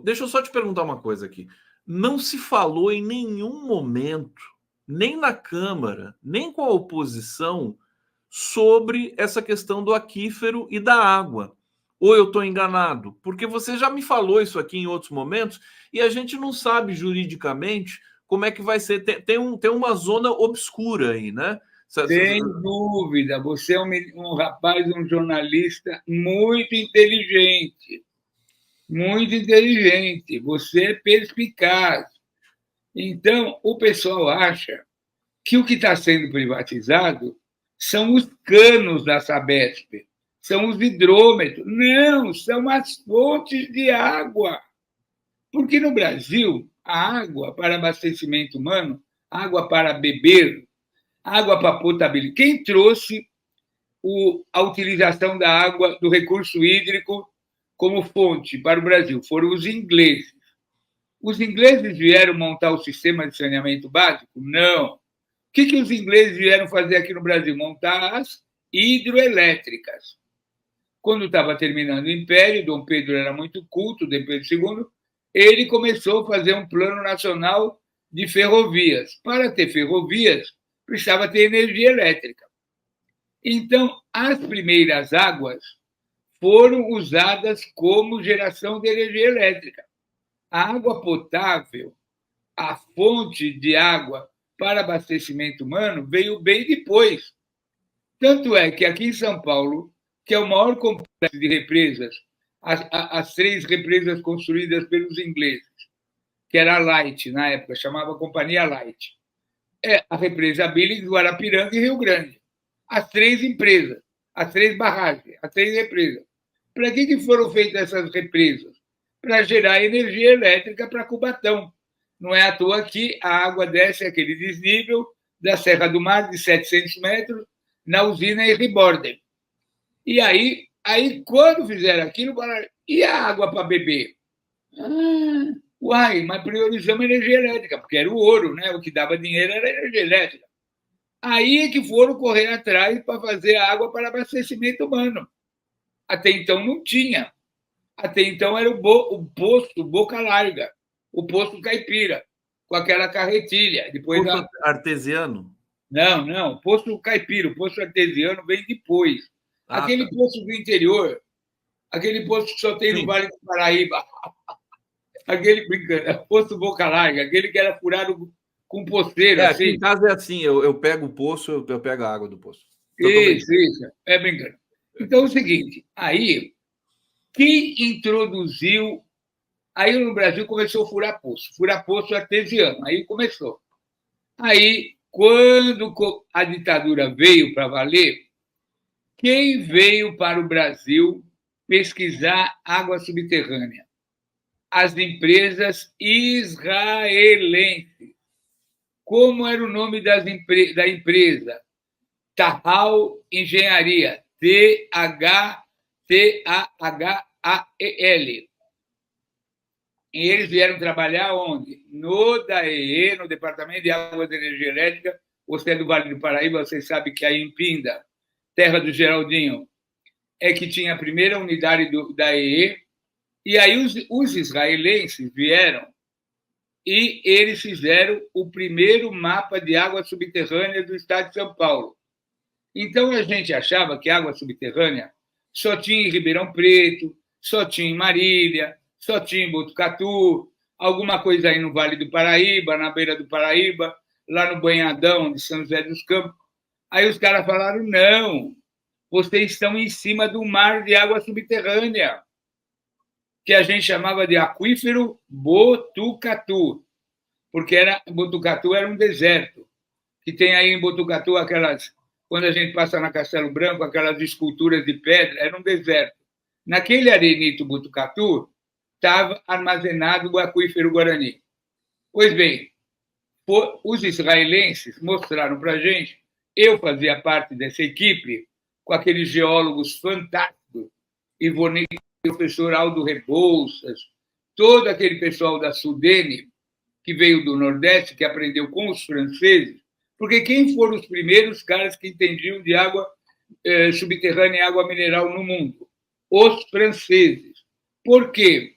Deixa eu só te perguntar uma coisa aqui. Não se falou em nenhum momento, nem na Câmara, nem com a oposição, sobre essa questão do aquífero e da água. Ou eu estou enganado? Porque você já me falou isso aqui em outros momentos e a gente não sabe juridicamente como é que vai ser. Tem uma zona obscura aí, né? Sem dúvida, você é um rapaz, um jornalista muito inteligente. Muito inteligente, você é perspicaz. Então, o pessoal acha que o que está sendo privatizado são os canos da Sabesp, são os hidrômetros. Não, são as fontes de água. Porque no Brasil, a água para abastecimento humano, água para beber, água para potabilizar. Quem trouxe a utilização da água, do recurso hídrico, como fonte para o Brasil? Foram os ingleses. Os ingleses vieram montar o sistema de saneamento básico? Não. O que os ingleses vieram fazer aqui no Brasil? Montar as hidroelétricas. Quando estava terminando o Império, Dom Pedro era muito culto, Dom Pedro II, ele começou a fazer um plano nacional de ferrovias. Para ter ferrovias, precisava ter energia elétrica. Então, as primeiras águas foram usadas como geração de energia elétrica. A água potável, a fonte de água para abastecimento humano, veio bem depois. Tanto é que aqui em São Paulo, que é o maior complexo de represas, as 3 represas construídas pelos ingleses, que era a Light na época, chamava Companhia Light, é a represa Billings, Guarapiranga e Rio Grande. As 3 empresas, as 3 barragens, as 3 represas. Para que foram feitas essas represas? Para gerar energia elétrica para Cubatão. Não é à toa que a água desce aquele desnível da Serra do Mar, de 700 metros, na usina Erriborden. E aí, quando fizeram aquilo, e a água para beber? Uai, mas priorizamos a energia elétrica, porque era o ouro, né? O que dava dinheiro era a energia elétrica. Aí é que foram correr atrás para fazer a água para abastecimento humano. Até então não tinha. Até então era o posto Boca Larga, o posto Caipira, com aquela carretilha. Depois posto artesiano? Não, o posto Caipira, o posto artesiano vem depois. Aquele Tá. posto do interior, aquele posto que só tem no Vale do Paraíba, aquele posto Boca Larga, aquele que era furado com posteiro, Aqui assim. em casa é assim, eu pego o poço, eu pego a água do poço. Isso, é brincando. Então é o seguinte, aí, quem introduziu. Aí no Brasil começou a furar poço artesiano, aí começou. Aí, quando a ditadura veio para valer, quem veio para o Brasil pesquisar água subterrânea? As empresas israelenses. Como era o nome da empresa? Tahal Engenharia, T-H-T-A-H-A-E-L. E eles vieram trabalhar onde? No DAEE, no Departamento de Águas e Energia Elétrica. Você é do Vale do Paraíba, você sabe que aí em Pinda, terra do Geraldinho, é que tinha a primeira unidade da EE. E aí os israelenses vieram e eles fizeram o primeiro mapa de água subterrânea do estado de São Paulo. Então a gente achava que água subterrânea só tinha em Ribeirão Preto, só tinha em Marília, só tinha em Botucatu, alguma coisa aí no Vale do Paraíba, na beira do Paraíba, lá no Banhadão de São José dos Campos. Aí os caras falaram, não, vocês estão em cima do mar de água subterrânea, que a gente chamava de aquífero Botucatu, porque Botucatu era um deserto, que tem aí em Botucatu aquelas, quando a gente passa na Castelo Branco, aquelas esculturas de pedra, era um deserto. Naquele arenito Botucatu estava armazenado o aquífero Guarani. Pois bem, os israelenses mostraram para a gente, eu fazia parte dessa equipe, com aqueles geólogos fantásticos, Ivone, o professor Aldo Rebouças, todo aquele pessoal da Sudene, que veio do Nordeste, que aprendeu com os franceses, porque quem foram os primeiros caras que entendiam de água subterrânea e água mineral no mundo? Os franceses. Por quê?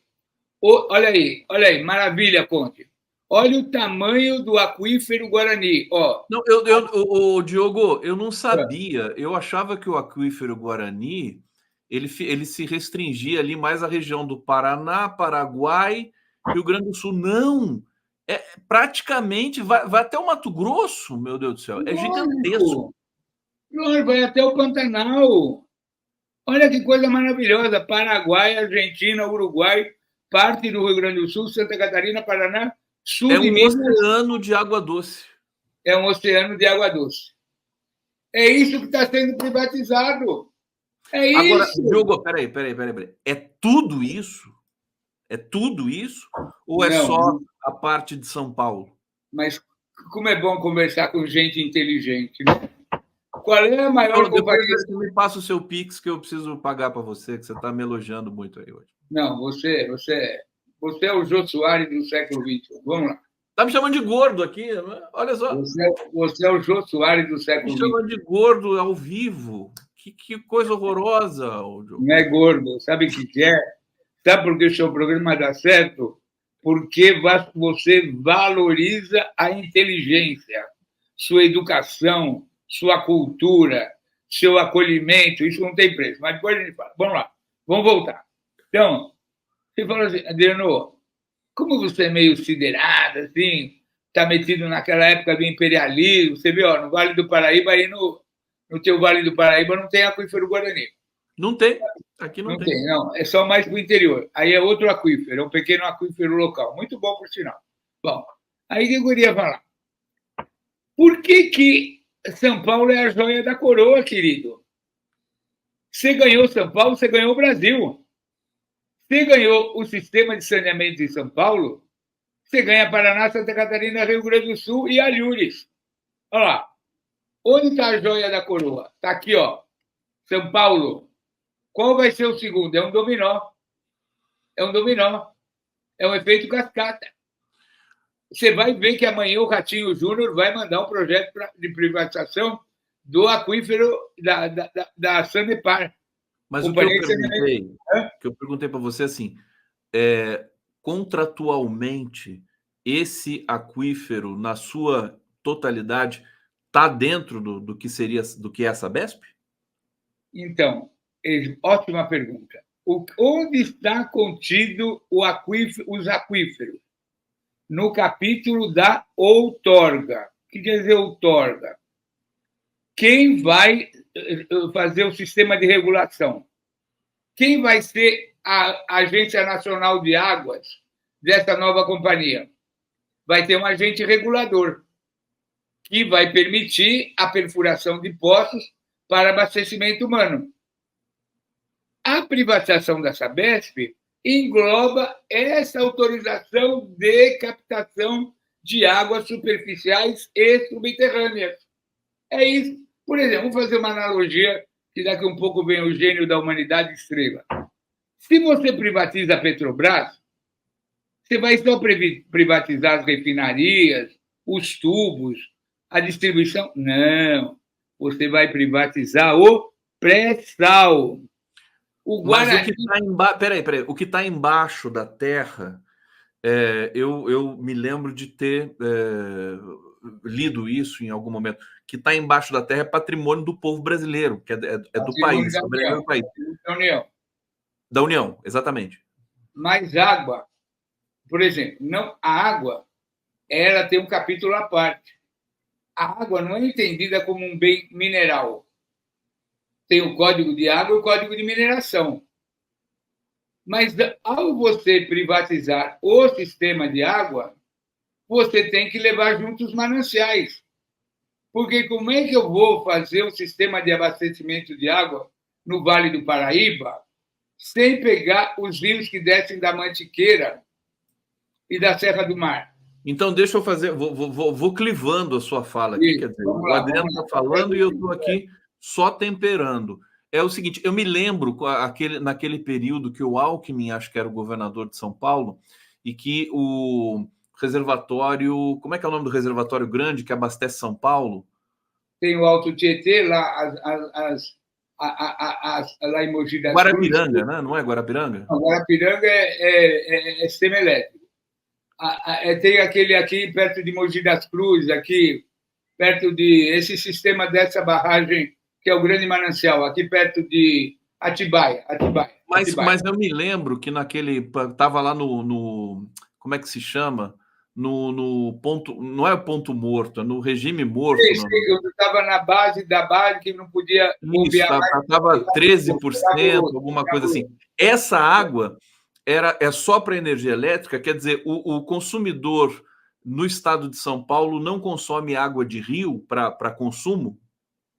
Olha aí, maravilha, Conte. Olha o tamanho do aquífero Guarani. Ó. Não, Diogo, eu não sabia. Eu achava que o aquífero Guarani ele se restringia ali mais à região do Paraná, Paraguai, Rio Grande do Sul. Não! É praticamente vai até o Mato Grosso, meu Deus do céu. É gigantesco. Lógico, lógico, vai até o Pantanal. Olha que coisa maravilhosa. Paraguai, Argentina, Uruguai, parte do Rio Grande do Sul, Santa Catarina, Paraná, sul É de um Minas. oceano de água doce. É um oceano de água doce. É isso que está sendo privatizado. É Agora, isso. Diogo, peraí. É tudo isso? É tudo isso? Ou é Não, só a parte de São Paulo? mas como é bom conversar com gente inteligente, né? Qual é a maior Depois companhia? você me passa o seu Pix que eu preciso pagar para você, que você está me elogiando muito aí hoje. Não, você é o Jô Soares do século XXI. Vamos lá. Tá me chamando de gordo aqui, né? Olha só. Você é o Jô Soares do Me século XXI. chamando de gordo ao vivo. Que coisa horrorosa, Diogo. Não é gordo. Sabe o que é? Sabe por que o seu programa dá certo? Porque você valoriza a inteligência, sua educação, sua cultura, seu acolhimento. Isso não tem preço. Mas depois a gente fala. Vamos lá. Vamos voltar. Então, você falou assim, Adriano, como você é meio siderado, assim, está metido naquela época do imperialismo, você viu, ó, no Vale do Paraíba, aí no teu Vale do Paraíba não tem aquífero Guarani. Não tem. Aqui não Não tem. tem, não. É só mais para o interior. Aí é outro aquífero, é um pequeno aquífero local. Muito bom, por sinal. Bom, aí que eu queria falar. Por que São Paulo é a joia da coroa, querido? Você ganhou São Paulo, você ganhou o Brasil. Você ganhou o sistema de saneamento em São Paulo, você ganha Paraná, Santa Catarina, Rio Grande do Sul e Alhures. Olha lá. Onde está a joia da coroa? Está aqui, ó. São Paulo. Qual vai ser o segundo? É um dominó. É um dominó. É um efeito cascata. Você vai ver que amanhã o Ratinho Júnior vai mandar um projeto de privatização do aquífero da Sanepar. Mas o que eu perguntei para você assim, contratualmente, esse aquífero, na sua totalidade, está dentro do que seria do que é a Sabesp? Então, ótima pergunta. Onde está contido os aquíferos? No capítulo da outorga. O que quer dizer outorga? Quem vai fazer o sistema de regulação? Quem vai ser a Agência Nacional de Águas dessa nova companhia? Vai ter um agente regulador que vai permitir a perfuração de poços para abastecimento humano. A privatização da Sabesp engloba essa autorização de captação de águas superficiais e subterrâneas. É isso. Por exemplo, vamos fazer uma analogia que daqui a um pouco vem o gênio da humanidade estrela. Se você privatiza a Petrobras, você vai só privatizar as refinarias, os tubos, a distribuição? Não. Você vai privatizar o pré-sal. Mas o que está embaixo. Peraí. O que está embaixo da terra, eu me lembro de ter lido isso em algum momento. Que está embaixo da terra é patrimônio do povo brasileiro, que é do país, soberania do país. Da União. Da União, exatamente. Mas água, por exemplo, não, a água, ela tem um capítulo à parte. A água não é entendida como um bem mineral. Tem o Código de Água e o Código de Mineração. Mas ao você privatizar o sistema de água, você tem que levar junto os mananciais. Porque como é que eu vou fazer um sistema de abastecimento de água no Vale do Paraíba sem pegar os rios que descem da Mantiqueira e da Serra do Mar? Então, deixa eu fazer, vou clivando a sua fala aqui, quer dizer, o Adriano está falando e eu estou aqui só temperando. É o seguinte, eu me lembro naquele período que o Alckmin, acho que era o governador de São Paulo, e que o reservatório, como é que é o nome do reservatório grande que abastece São Paulo? Tem o Alto Tietê, lá lá em Mogi das Guarapiranga, Cruzes. né? Não é Guarapiranga? Não, Guarapiranga é sistema elétrico. Tem aquele aqui perto de Mogi das Cruzes, aqui perto de esse sistema dessa barragem, que é o Grande Manancial, aqui perto de Atibaia. Mas eu me lembro que naquele. Estava lá no. Como é que se chama? No ponto. Não é o ponto morto, é no regime morto. Eu estava na base da base que não podia bombear mais. Estava 13%, alguma coisa assim. Essa água é só para energia elétrica, quer dizer, o consumidor no estado de São Paulo não consome água de rio para consumo?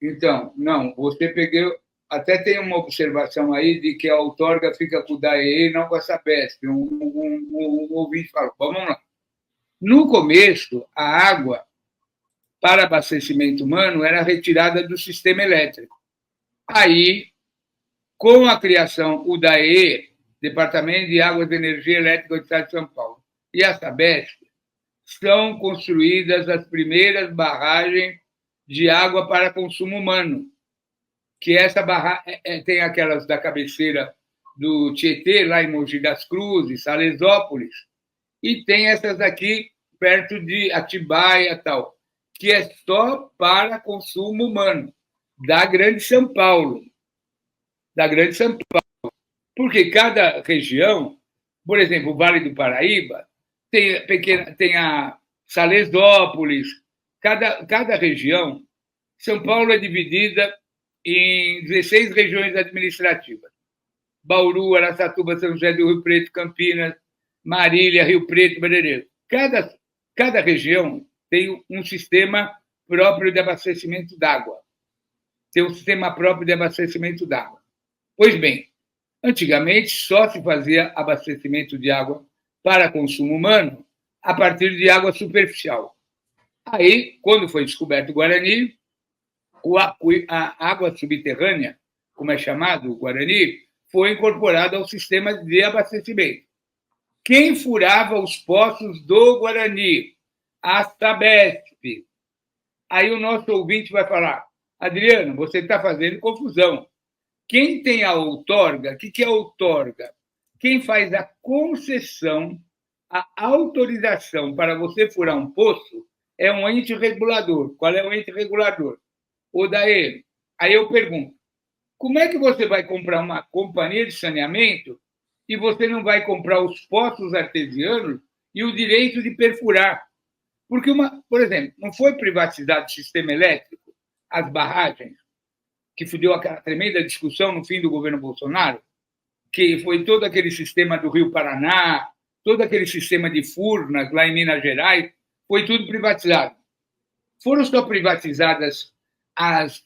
Então, não, você pegou. Até tem uma observação aí de que a outorga fica com o DAE e não com a Sabesp. Um ouvinte falou. Vamos lá. No começo, a água para abastecimento humano era retirada do sistema elétrico. Aí, com a criação, o DAE, Departamento de Águas e Energia Elétrica do Estado de São Paulo, e a Sabesp, são construídas as primeiras barragens de água para consumo humano, que essa barragem tem aquelas da cabeceira do Tietê, lá em Mogi das Cruzes, Salesópolis, e tem essas aqui perto de Atibaia e tal, que é só para consumo humano, da Grande São Paulo. Porque cada região, por exemplo, o Vale do Paraíba, tem a Salesópolis, cada região. São Paulo é dividida em 16 regiões administrativas. Bauru, Araçatuba, São José do Rio Preto, Campinas, Marília, Rio Preto, Barreiro. Cada região tem um sistema próprio de abastecimento d'água. Pois bem, antigamente só se fazia abastecimento de água para consumo humano a partir de água superficial. Aí, quando foi descoberto o Guarani, a água subterrânea, como é chamado o Guarani, foi incorporada ao sistema de abastecimento. Quem furava os poços do Guarani? A Sabesp. Aí o nosso ouvinte vai falar, Adriano, você está fazendo confusão. Quem tem a outorga, o que é a outorga? Quem faz a concessão, a autorização para você furar um poço é um ente regulador. Qual é o ente regulador? O DAE. Aí eu pergunto, como é que você vai comprar uma companhia de saneamento e você não vai comprar os poços artesianos e o direito de perfurar? Porque, por exemplo, não foi privatizado o sistema elétrico, as barragens, que deu aquela tremenda discussão no fim do governo Bolsonaro, que foi todo aquele sistema do Rio Paraná, todo aquele sistema de Furnas lá em Minas Gerais, foi tudo privatizado. Foram só privatizadas as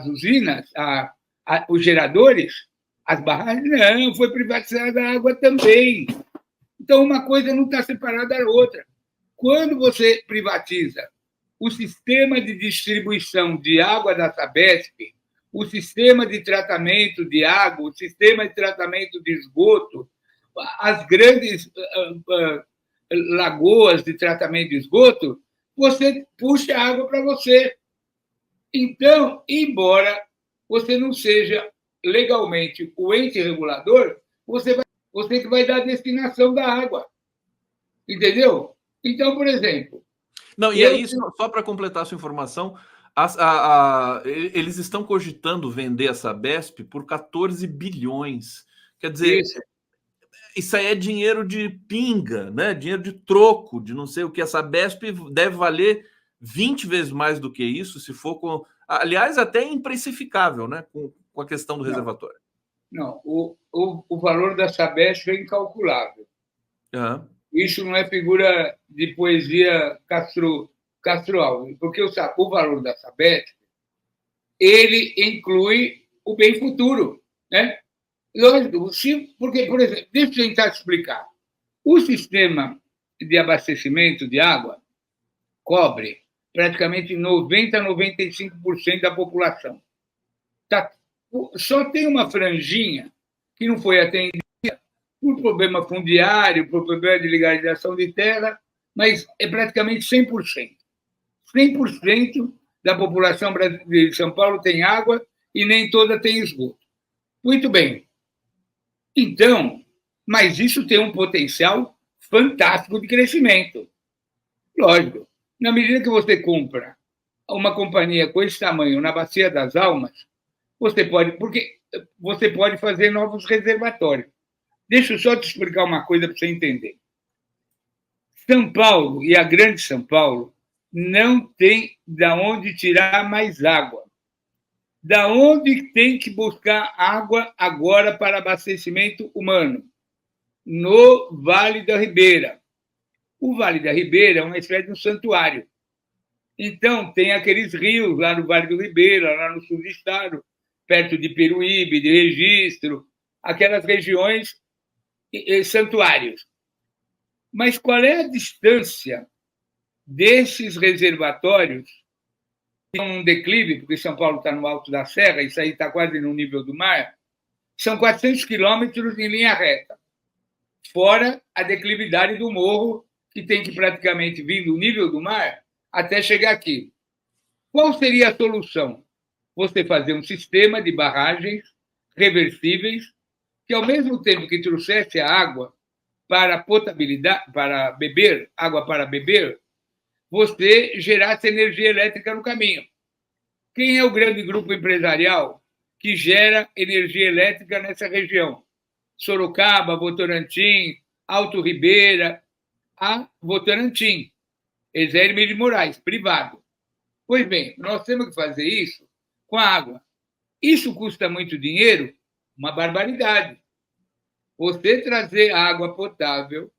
usinas, os geradores, as barragens? Não, foi privatizada a água também. Então, uma coisa não está separada da outra. Quando você privatiza o sistema de distribuição de água da Sabesp, o sistema de tratamento de água, o sistema de tratamento de esgoto, as grandes lagoas de tratamento de esgoto, você puxa água para você. Então, embora você não seja legalmente o ente regulador, você que vai dar a destinação da água. Entendeu? Então, por exemplo... Não, e aí, só para completar a sua informação, eles estão cogitando vender a Sabesp por 14 bilhões. Quer dizer, isso aí é dinheiro de pinga, né? Dinheiro de troco, de não sei o que. A Sabesp deve valer 20 vezes mais do que isso, se for com... Aliás, até imprecificável, né? Com a questão do reservatório. Não, o valor da Sabesp é incalculável. Uhum. Isso não é figura de poesia Castro Alves, porque o valor da Sabesp, ele inclui o bem futuro, né? Lógico, porque, por exemplo, deixa eu tentar explicar. O sistema de abastecimento de água cobre praticamente 90% a 95% da população. Só tem uma franjinha que não foi atendida por problema fundiário, por problema de legalização de terra, mas é praticamente 100%. 100% da população de São Paulo tem água e nem toda tem esgoto. Muito bem. Então, mas isso tem um potencial fantástico de crescimento. Lógico, na medida que você compra uma companhia com esse tamanho na Bacia das Almas, você pode fazer novos reservatórios. Deixa eu só te explicar uma coisa para você entender. São Paulo e a Grande São Paulo não tem de onde tirar mais água. Da onde tem que buscar água agora para abastecimento humano? No Vale da Ribeira. O Vale da Ribeira é uma espécie de um santuário. Então, tem aqueles rios lá no Vale do Ribeira, lá no sul do estado, perto de Peruíbe, de Registro, aquelas regiões santuários. Mas qual é a distância desses reservatórios que estão num declive, porque São Paulo está no alto da serra, isso aí está quase no nível do mar, são 400 quilômetros em linha reta, fora a declividade do morro, que tem que praticamente vir do nível do mar até chegar aqui. Qual seria a solução? Você fazer um sistema de barragens reversíveis que, ao mesmo tempo que trouxesse a água para potabilidade, para beber, água para beber, você gerasse energia elétrica no caminho. Quem é o grande grupo empresarial que gera energia elétrica nessa região? Sorocaba, Votorantim, Alto Ribeira, a Votorantim, Hermílio de Moraes, privado. Pois bem, nós temos que fazer isso com a água. Isso custa muito dinheiro? Uma barbaridade. Você trazer água potável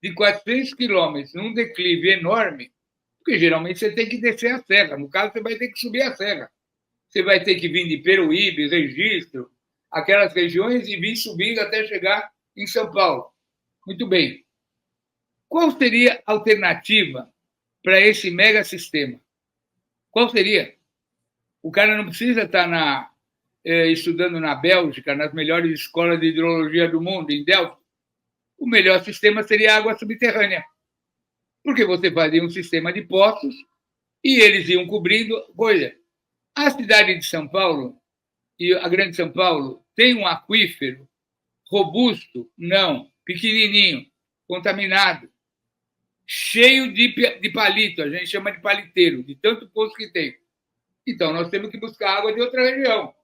de 400 quilômetros num declive enorme, porque geralmente você tem que descer a serra. No caso, você vai ter que subir a serra. Você vai ter que vir de Peruíbe, Registro, aquelas regiões, e vir subindo até chegar em São Paulo. Muito bem. Qual seria a alternativa para esse mega sistema? Qual seria? O cara não precisa estar estudando na Bélgica, nas melhores escolas de hidrologia do mundo, em Delft. O melhor sistema seria a água subterrânea. Porque você fazia um sistema de poços e eles iam cobrindo coisa. A cidade de São Paulo e a Grande São Paulo tem um aquífero robusto? Não. Pequenininho, contaminado, cheio de palito, a gente chama de paliteiro, de tanto poço que tem. Então, nós temos que buscar água de outra região.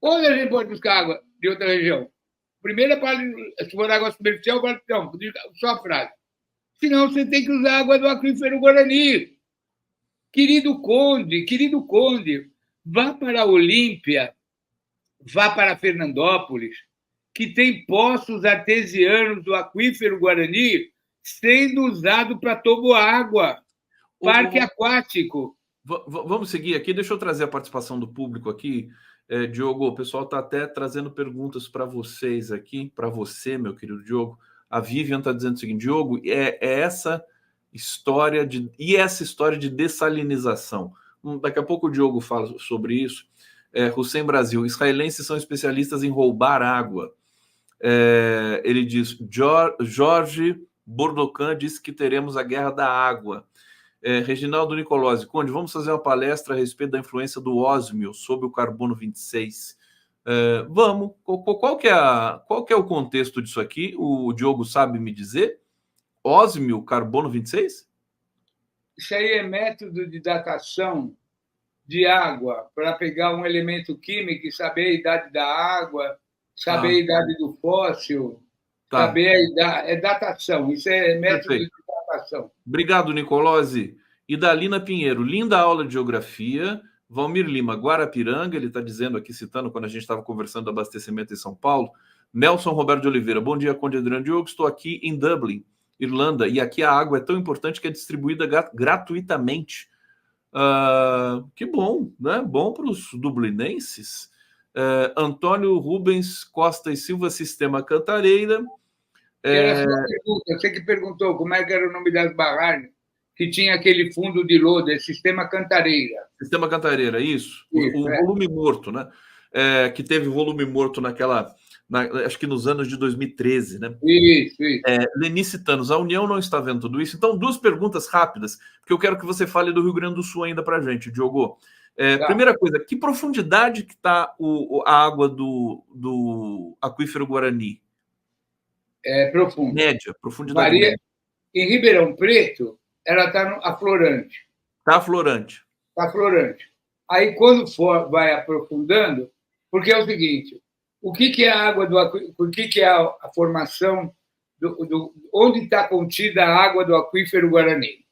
Onde a gente pode buscar água de outra região? Primeiro, se for água superficial, não, só a frase. Senão, você tem que usar água do aquífero Guarani. Querido Conde, vá para Olímpia, vá para Fernandópolis, que tem poços artesianos do aquífero Guarani sendo usado para toboágua, parque aquático. Vamos seguir aqui, deixa eu trazer a participação do público aqui. Diogo, o pessoal está até trazendo perguntas para vocês aqui, para você, meu querido Diogo. A Vivian está dizendo o seguinte: Diogo, essa história de dessalinização. Daqui a pouco o Diogo fala sobre isso. Hussein Brasil, israelenses são especialistas em roubar água. Ele diz, Jorge Bordocan disse que teremos a guerra da água. Reginaldo Nicolosi, Conde, vamos fazer uma palestra a respeito da influência do ósmio sobre o carbono 26. Vamos. Qual que é o contexto disso aqui? O Diogo sabe me dizer? Ósmio, carbono 26? Isso aí é método de datação de água, para pegar um elemento químico e saber a idade da água, saber a idade do fóssil, saber a idade. É datação, isso é método de datação. Obrigado, Nicolosi. Idalina Pinheiro, linda aula de geografia. Valmir Lima, Guarapiranga, ele está dizendo aqui, citando quando a gente estava conversando do abastecimento em São Paulo. Nelson Roberto de Oliveira, bom dia, Conde Adriano Diogo, estou aqui em Dublin, Irlanda, e aqui a água é tão importante que é distribuída gratuitamente. Que bom, né? Bom para os dublinenses. Antônio Rubens Costa e Silva, Sistema Cantareira. Era só uma pergunta, você que perguntou como é que era o nome das barragens, que tinha aquele fundo de lodo, é Sistema Cantareira. Sistema Cantareira, isso. O volume morto, né? Que teve volume morto acho que nos anos de 2013, né? Isso. Lenice Thanos, a União não está vendo tudo isso. Então, duas perguntas rápidas, porque eu quero que você fale do Rio Grande do Sul ainda para a gente, Diogo. Primeira coisa, que profundidade que está a água do aquífero Guarani? Profundo. Média, profundidade Varia. média. Em Ribeirão Preto, ela está aflorante. Está aflorante. Está aflorante. Aí, quando vai aprofundando, porque é o seguinte, o que é a água do aquífero, o que é a formação, onde está contida a água do aquífero Guarani?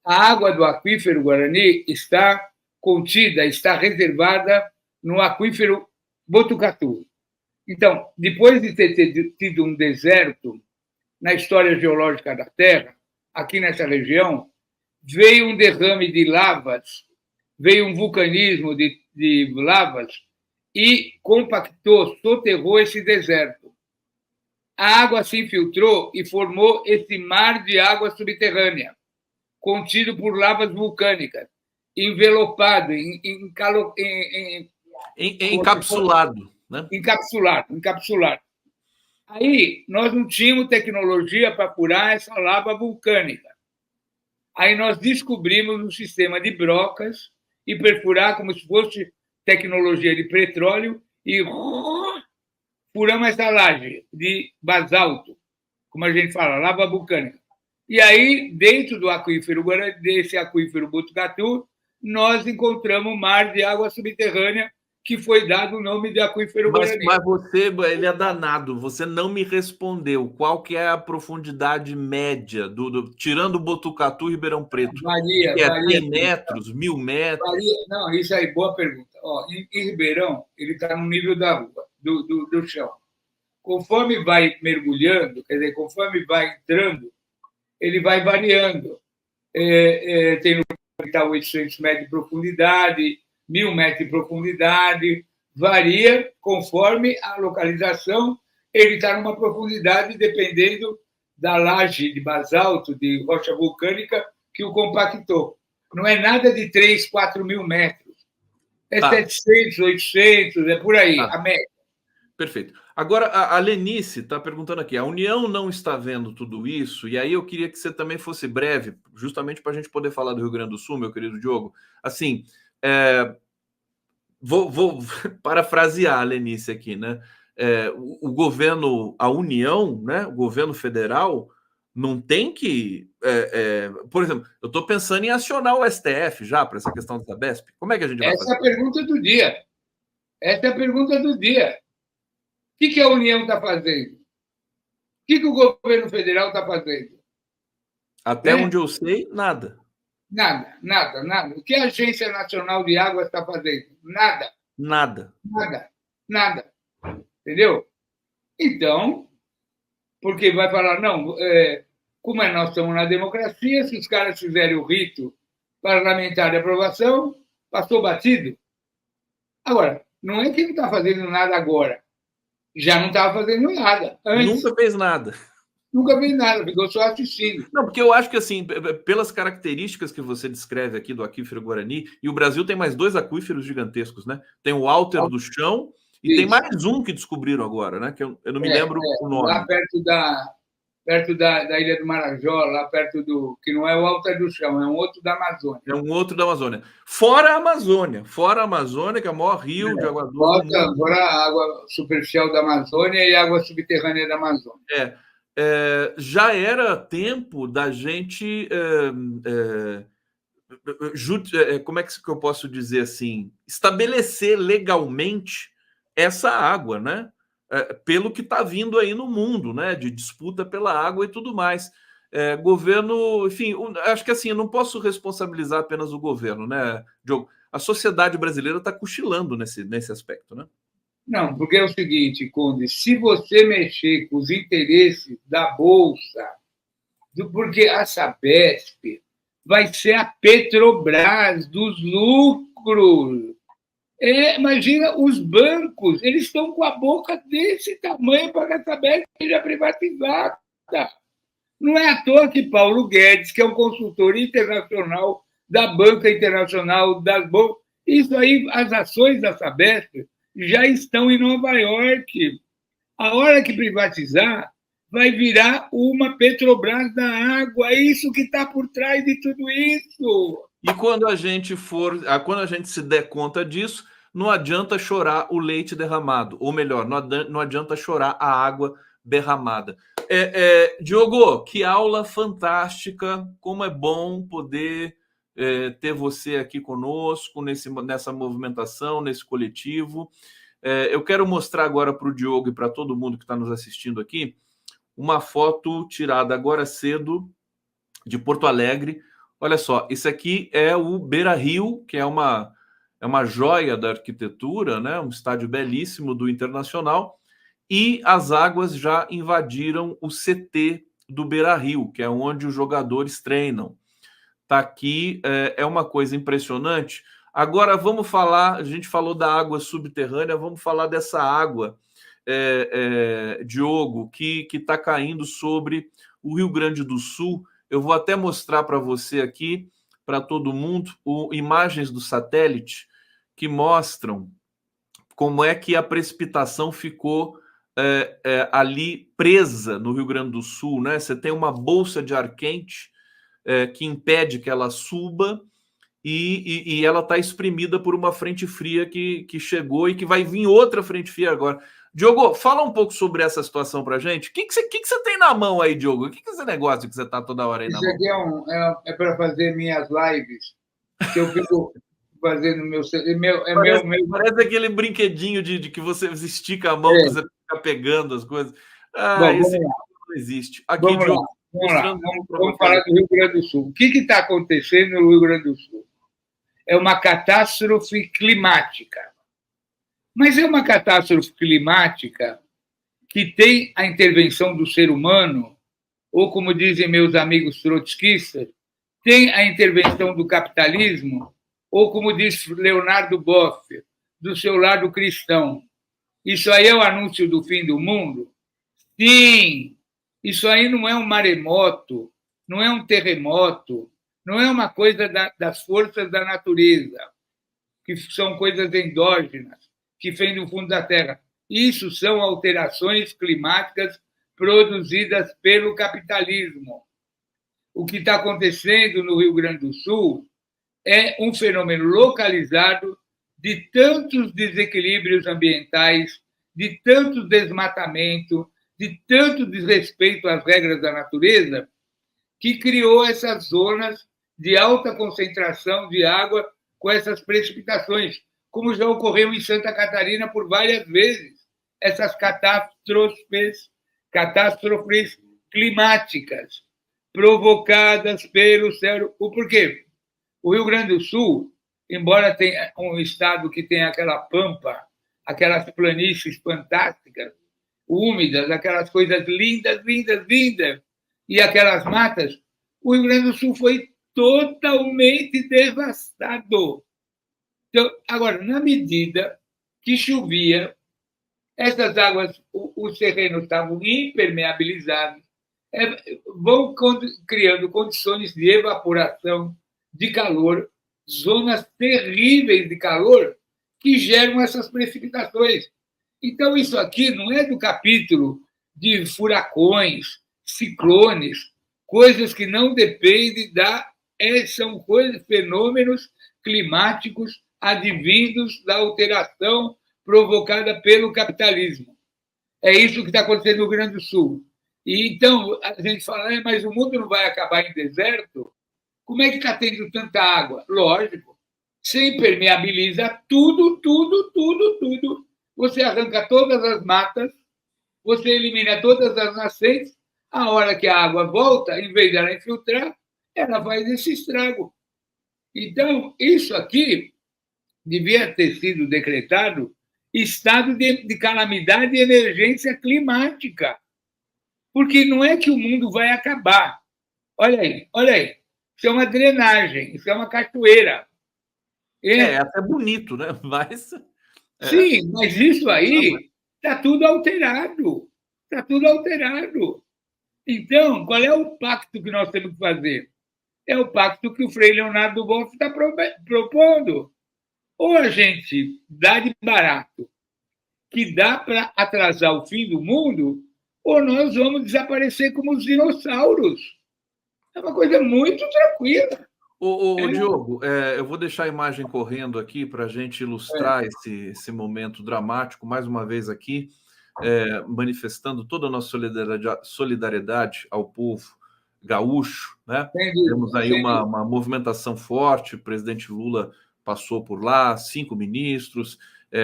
A água do aquífero Guarani está contida, está reservada no aquífero Botucatu. Então, depois de ter tido um deserto na história geológica da Terra, aqui nessa região, veio um derrame de lavas, veio um vulcanismo de lavas e compactou, soterrou esse deserto. A água se infiltrou e formou esse mar de água subterrânea, contido por lavas vulcânicas, envelopado, encapsulado. Né? Encapsulado. Aí, nós não tínhamos tecnologia para apurar essa lava vulcânica. Aí nós descobrimos um sistema de brocas e perfurar como se fosse tecnologia de petróleo e furamos essa laje de basalto, como a gente fala, lava vulcânica. E aí, dentro do aquífero, desse aquífero Botucatu, nós encontramos um mar de água subterrânea que foi dado o nome de aquífero Guarani. Mas ele é danado, você não me respondeu qual que é a profundidade média, tirando o Botucatu e Ribeirão Preto. Varia. 100 metros, 1000 metros? Varia. Não, isso aí, boa pergunta. Em Ribeirão, ele está no nível da rua, do chão. Conforme vai mergulhando, quer dizer, conforme vai entrando, ele vai variando. Tem no que está 800 metros de profundidade, 1000 metros de profundidade, varia conforme a localização. Ele está numa profundidade dependendo da laje de basalto, de rocha vulcânica, que o compactou. Não é nada de 3, 4 mil metros. É 700, 800, é por aí, a média. Perfeito. Agora, a Lenice está perguntando aqui, a União não está vendo tudo isso, e aí eu queria que você também fosse breve, justamente para a gente poder falar do Rio Grande do Sul, meu querido Diogo. Assim, vou parafrasear a Lenice aqui, né? O governo, a União, né? O governo federal não tem que... por exemplo, eu estou pensando em acionar o STF já para essa questão da Sabesp. Como é que a gente vai fazer? Essa é a pergunta do dia. Essa é a pergunta do dia. O que a União está fazendo? O que o governo federal está fazendo? Até onde eu sei, nada. Nada. O que a Agência Nacional de Águas está fazendo? Nada. Entendeu? Então, porque vai falar, não, como nós estamos na democracia, se os caras fizerem o rito parlamentar de aprovação, passou batido. Agora, não é que não está fazendo nada agora. Já não estava fazendo nada. Antes, Nunca fez nada. Ficou só assistindo. Não, porque eu acho que, assim, pelas características que você descreve aqui do aquífero Guarani, e o Brasil tem mais 2 aquíferos gigantescos, né? Tem o Alter do Chão e Isso. Tem mais um que descobriram agora, né? Que eu não me lembro o nome. Lá perto da Ilha do Marajó, lá perto do... que não é o Alter do Chão, é um outro da Amazônia. É um outro da Amazônia. Fora a Amazônia, que é o maior rio de água doce. Fora a água superficial da Amazônia e a água subterrânea da Amazônia. Já era tempo da gente... como é que eu posso dizer assim? Estabelecer legalmente essa água, né? Pelo que está vindo aí no mundo, né? De disputa pela água e tudo mais. Governo, enfim, acho que assim, eu não posso responsabilizar apenas o governo, né, Diogo? A sociedade brasileira está cochilando nesse aspecto, né? Não, porque é o seguinte, Conde, se você mexer com os interesses da Bolsa, porque a Sabesp vai ser a Petrobras dos lucros. Imagina, os bancos, eles estão com a boca desse tamanho para que a Sabesp seja privatizada. Não é à toa que Paulo Guedes, que é um consultor internacional da Banca Internacional das Bolsas, isso aí, as ações da Sabesp já estão em Nova York. A hora que privatizar, vai virar uma Petrobras da água. É isso que está por trás de tudo isso. E quando a gente se der conta disso, não adianta chorar o leite derramado, ou melhor, não adianta chorar a água derramada. Diogo, que aula fantástica! Como é bom poder ter você aqui conosco nessa movimentação, nesse coletivo. Eu quero mostrar agora para o Diogo e para todo mundo que está nos assistindo aqui uma foto tirada agora cedo de Porto Alegre. Olha só, isso aqui é o Beira-Rio, que é uma joia da arquitetura, né? Um estádio belíssimo do Internacional, e as águas já invadiram o CT do Beira-Rio, que é onde os jogadores treinam. Tá aqui, é uma coisa impressionante. Agora vamos falar, a gente falou da água subterrânea, vamos falar dessa água, Diogo, que está caindo sobre o Rio Grande do Sul. Eu vou até mostrar para você aqui, para todo mundo, imagens do satélite que mostram como é que a precipitação ficou ali presa no Rio Grande do Sul, né? Você tem uma bolsa de ar quente que impede que ela suba e ela está exprimida por uma frente fria que chegou e que vai vir outra frente fria agora. Diogo, fala um pouco sobre essa situação para a gente. O que você tem na mão aí, Diogo? O que é esse negócio que você está toda hora aí na mão? Isso aqui é para fazer minhas lives, que eu fico fazendo Parece aquele brinquedinho de que você estica a mão, que você fica pegando as coisas. Esse não existe. Aqui, vamos Diogo. lá. Vamos falar do Rio Grande do Sul. O que está acontecendo no Rio Grande do Sul? É uma catástrofe climática. Mas é uma catástrofe climática que tem a intervenção do ser humano, ou, como dizem meus amigos trotskistas, tem a intervenção do capitalismo, ou, como diz Leonardo Boff, do seu lado cristão. Isso aí é o anúncio do fim do mundo? Sim! Isso aí não é um maremoto, não é um terremoto, não é uma coisa das forças da natureza, que são coisas endógenas, que vêm do fundo da Terra. Isso são alterações climáticas produzidas pelo capitalismo. O que está acontecendo no Rio Grande do Sul é um fenômeno localizado de tantos desequilíbrios ambientais, de tanto desmatamento, de tanto desrespeito às regras da natureza, que criou essas zonas de alta concentração de água com essas precipitações, como já ocorreu em Santa Catarina por várias vezes, essas catástrofes climáticas provocadas pelo céu. Por quê? O Rio Grande do Sul, embora tenha um estado que tem aquela pampa, aquelas planícies fantásticas, úmidas, aquelas coisas lindas, lindas, lindas, e aquelas matas, o Rio Grande do Sul foi totalmente devastado. Então, agora, na medida que chovia, essas águas, os terrenos estavam impermeabilizados, vão criando condições de evaporação, de calor, zonas terríveis de calor que geram essas precipitações. Então, isso aqui não é do capítulo de furacões, ciclones, coisas que não dependem são fenômenos climáticos advindos da alteração provocada pelo capitalismo. É isso que está acontecendo no Rio Grande do Sul. E então, a gente fala, mas o mundo não vai acabar em deserto? Como é que está tendo tanta água? Lógico, você impermeabiliza tudo, tudo, tudo, tudo. Você arranca todas as matas, você elimina todas as nascentes, a hora que a água volta, em vez dela infiltrar, ela faz esse estrago. Então, isso aqui devia ter sido decretado estado de calamidade e emergência climática. Porque não é que o mundo vai acabar. Olha aí. Isso é uma drenagem, isso é uma cachoeira. É até bonito, né? Mas... Sim, mas isso aí está tudo alterado. Está tudo alterado. Então, qual é o pacto que nós temos que fazer? É o pacto que o Frei Leonardo Boff está propondo. Ou a gente dá de barato, que dá para atrasar o fim do mundo, ou nós vamos desaparecer como os dinossauros. É uma coisa muito tranquila. Diogo, eu vou deixar a imagem correndo aqui para a gente ilustrar esse momento dramático, mais uma vez aqui, manifestando toda a nossa solidariedade ao povo gaúcho, né? Temos aí uma movimentação forte, o presidente Lula passou por lá, 5 ministros,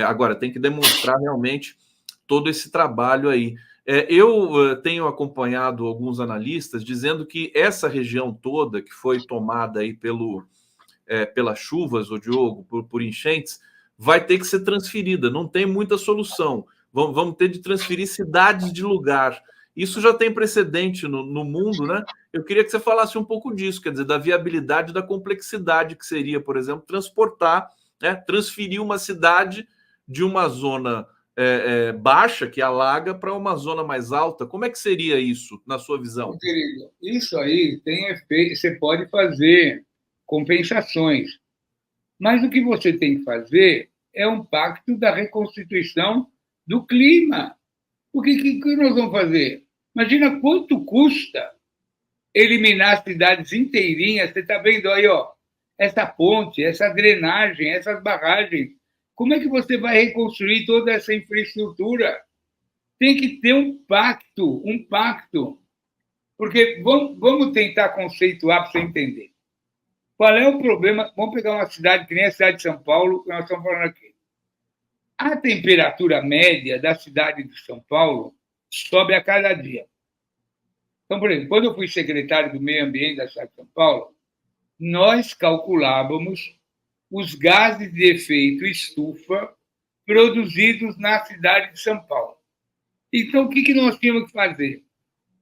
agora tem que demonstrar realmente todo esse trabalho aí. Eu tenho acompanhado alguns analistas dizendo que essa região toda que foi tomada aí pelas chuvas, o Diogo, por enchentes, vai ter que ser transferida. Não tem muita solução. Vamos ter de transferir cidades de lugar. Isso já tem precedente no mundo, né? Eu queria que você falasse um pouco disso, quer dizer, da viabilidade, da complexidade que seria, por exemplo, transportar, né, transferir uma cidade de uma zona baixa, que alaga, para uma zona mais alta. Como é que seria isso, na sua visão? Querido, isso aí tem efeito, você pode fazer compensações, mas o que você tem que fazer é um pacto da reconstituição do clima. O que nós vamos fazer? Imagina quanto custa eliminar cidades inteirinhas. Você está vendo aí, ó, essa ponte, essa drenagem, essas barragens. Como é que você vai reconstruir toda essa infraestrutura? Tem que ter um pacto. Porque vamos tentar conceituar para você entender. Qual é o problema? Vamos pegar uma cidade que nem a cidade de São Paulo, que nós estamos falando aqui. A temperatura média da cidade de São Paulo sobe a cada dia. Então, por exemplo, quando eu fui secretário do Meio Ambiente da cidade de São Paulo, nós calculávamos os gases de efeito estufa produzidos na cidade de São Paulo. Então, o que nós tínhamos que fazer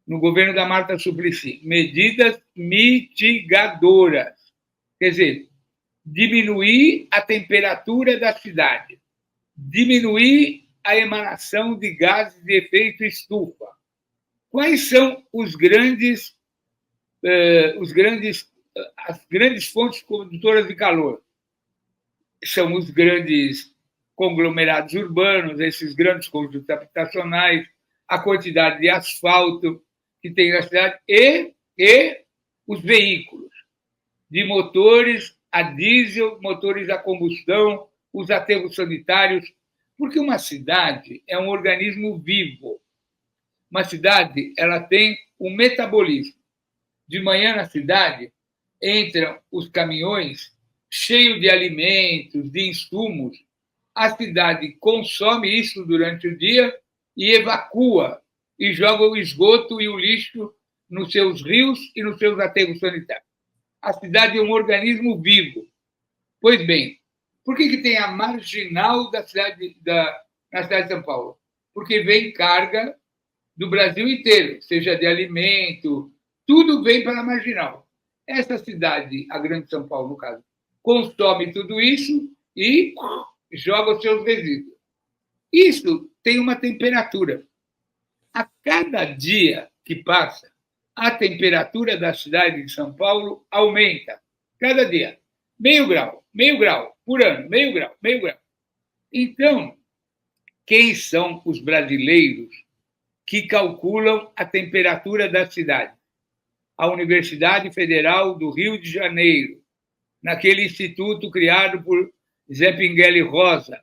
no governo da Marta Suplicy? Medidas mitigadoras. Quer dizer, diminuir a temperatura da cidade, diminuir a emanação de gases de efeito estufa. Quais são as grandes fontes condutoras de calor? São os grandes conglomerados urbanos, esses grandes conjuntos habitacionais, a quantidade de asfalto que tem na cidade e os veículos de motores a diesel, motores a combustão, os aterros sanitários, porque uma cidade é um organismo vivo. Uma cidade, ela tem um metabolismo. De manhã na cidade entram os caminhões cheios de alimentos, de insumos. A cidade consome isso durante o dia e evacua e joga o esgoto e o lixo nos seus rios e nos seus aterros sanitários. A cidade é um organismo vivo. Pois bem, por que tem a marginal na cidade de São Paulo? Porque vem carga do Brasil inteiro, seja de alimento, tudo vem para a marginal. Essa cidade, a Grande São Paulo, no caso, consome tudo isso e joga os seus resíduos. Isso tem uma temperatura. A cada dia que passa, a temperatura da cidade de São Paulo aumenta. Cada dia. Meio grau por ano, meio grau. Então, quem são os brasileiros que calculam a temperatura da cidade? A Universidade Federal do Rio de Janeiro, naquele instituto criado por Zé Pinguelli Rosa,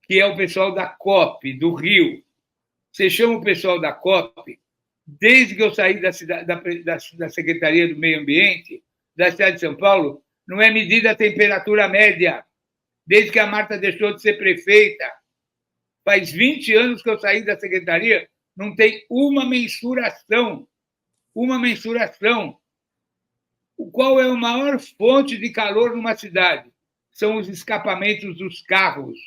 que é o pessoal da COP, do Rio. Você chama o pessoal da COP, desde que eu saí da Secretaria do Meio Ambiente, da cidade de São Paulo, não é medida a temperatura média, desde que a Marta deixou de ser prefeita. Faz 20 anos que eu saí da Secretaria, não tem uma mensuração. Qual é a maior fonte de calor numa cidade? São os escapamentos dos carros.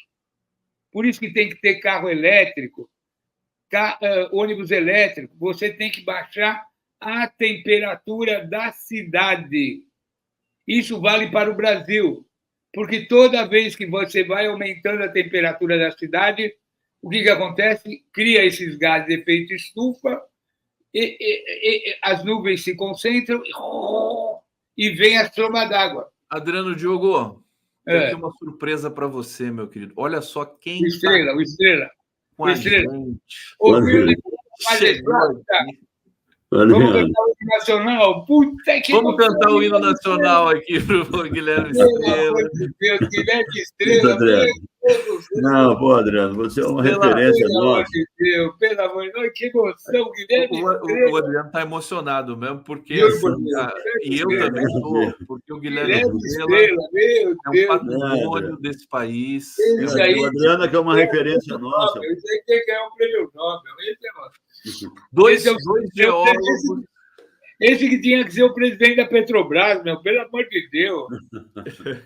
Por isso que tem que ter carro elétrico, ônibus elétrico. Você tem que baixar a temperatura da cidade. Isso vale para o Brasil, porque toda vez que você vai aumentando a temperatura da cidade, o que acontece? Cria esses gases de efeito estufa, as nuvens se concentram e vem a tromba d'água. Adriano Diogo, tem aqui uma surpresa para você, meu querido. Olha só quem o Estrela. Com a Estrela. gente. Ouviu de Vamos cantar o hino nacional? Puta que Vamos cantar o hino nacional aqui para o Guilherme Estrela. Meu Deus, Guilherme Estrela, meu Deus. Não, pô, Adriano, você é uma referência nossa. Pelo amor de Deus, que emoção, Guilherme Estrela. O Adriano está emocionado mesmo, porque E eu também estou, porque o Guilherme Estrela é um patrimônio desse país. O Adriano é que é uma referência nossa. Esse aí tem que ganhar um prêmio Nobel. Dois geólogos. Esse que tinha que ser o presidente da Petrobras, meu, pelo amor de Deus.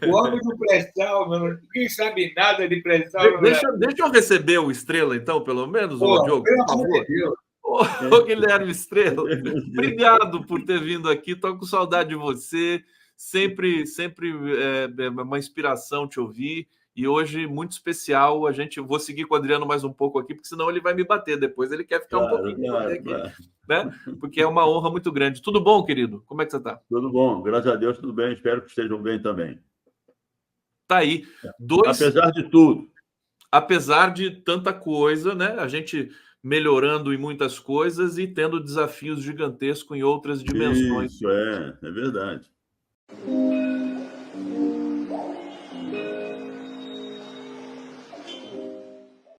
O homem do pré-sal, meu, ninguém sabe nada de pré-sal. Deixa eu receber o Estrela, então, pelo menos, o Diogo, por favor. Ô, Guilherme Estrela, obrigado por ter vindo aqui. Estou com saudade de você. Sempre é uma inspiração te ouvir. E hoje, muito especial, vou seguir com o Adriano mais um pouco aqui, porque senão ele vai me bater depois. Ele quer ficar um pouquinho aqui, né? Porque é uma honra muito grande. Tudo bom, querido? Como é que você está? Tudo bom, graças a Deus, tudo bem. Espero que estejam bem também. Tá aí. Apesar de tudo. Apesar de tanta coisa, né? A gente melhorando em muitas coisas e tendo desafios gigantescos em outras dimensões. Isso, é verdade.